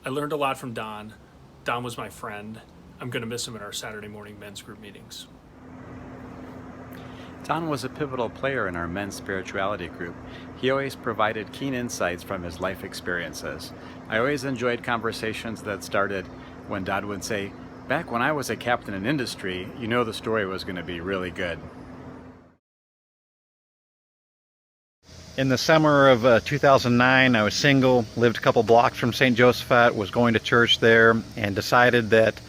I learned a lot from Don. Don was my friend. I'm going to miss him in our Saturday morning men's group meetings. Don was a pivotal player in our men's spirituality group. He always provided keen insights from his life experiences. I always enjoyed conversations that started when Don would say, "Back when I was a captain in industry, you know the story was going to be really good." In the summer of 2009, I was single, lived a couple blocks from St. Josephat, was going to church there, and decided that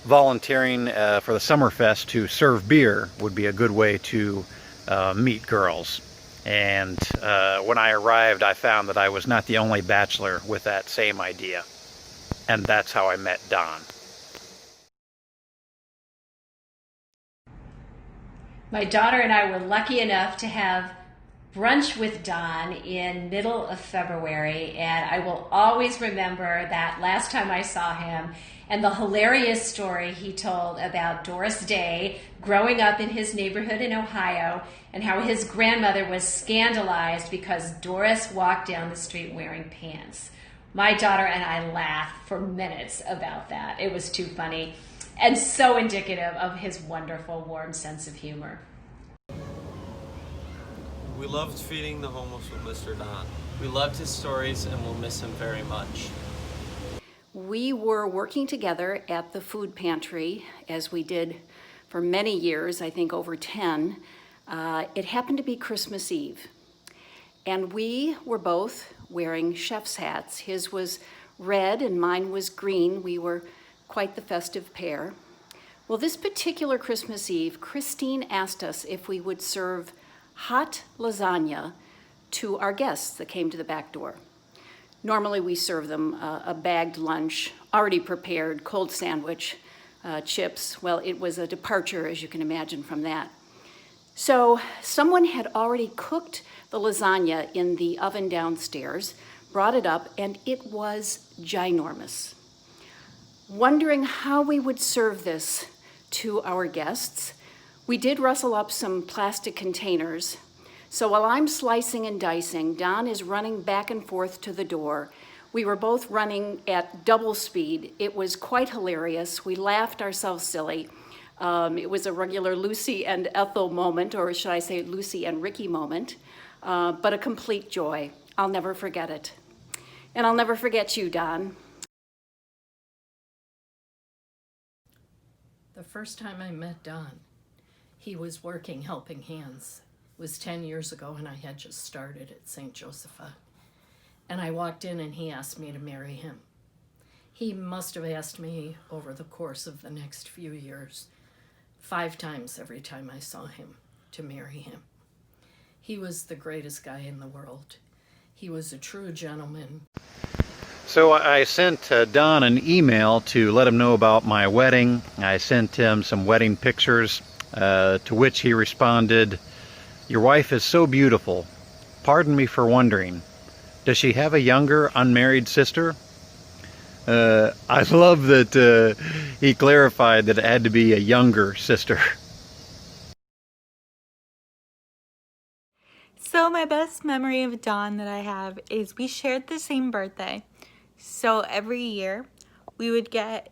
volunteering for the Summerfest to serve beer would be a good way to meet girls. And when I arrived, I found that I was not the only bachelor with that same idea. And that's how I met Don. My daughter and I were lucky enough to have brunch with Don in middle of February, and I will always remember that last time I saw him and the hilarious story he told about Doris Day growing up in his neighborhood in Ohio and how his grandmother was scandalized because Doris walked down the street wearing pants. My daughter and I laughed for minutes about that. It was too funny and so indicative of his wonderful, warm sense of humor. We loved feeding the homeless with Mr. Don. We loved his stories and will miss him very much. We were working together at the food pantry, as we did for many years, I think over 10. It happened to be Christmas Eve, and we were both wearing chef's hats. His was red and mine was green. We were quite the festive pair. Well, this particular Christmas Eve, Christine asked us if we would serve hot lasagna to our guests that came to the back door. Normally we serve them a bagged lunch, already prepared, cold sandwich, chips. Well, it was a departure, as you can imagine, from that. So someone had already cooked the lasagna in the oven downstairs, brought it up, and it was ginormous. Wondering how we would serve this to our guests, we did rustle up some plastic containers. So while I'm slicing and dicing, Don is running back and forth to the door. We were both running at double speed. It was quite hilarious. We laughed ourselves silly. It was a regular Lucy and Ethel moment, or should I say Lucy and Ricky moment, but a complete joy. I'll never forget it. And I'll never forget you, Don. The first time I met Don, he was working Helping Hands. It was 10 years ago, and I had just started at St. Josephat. And I walked in and he asked me to marry him. He must have asked me over the course of the next few years, 5 times every time I saw him, to marry him. He was the greatest guy in the world. He was a true gentleman. So I sent Don an email to let him know about my wedding. I sent him some wedding pictures, to which he responded, "Your wife is so beautiful. Pardon me for wondering, does she have a younger unmarried sister?" I love that he clarified that it had to be a younger sister. So my best memory of Don that I have is we shared the same birthday. So every year we would get,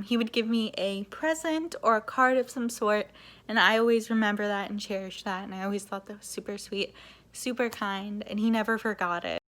he would give me a present or a card of some sort, and I always remember that and cherish that, and I always thought that was super sweet, super kind, and he never forgot it.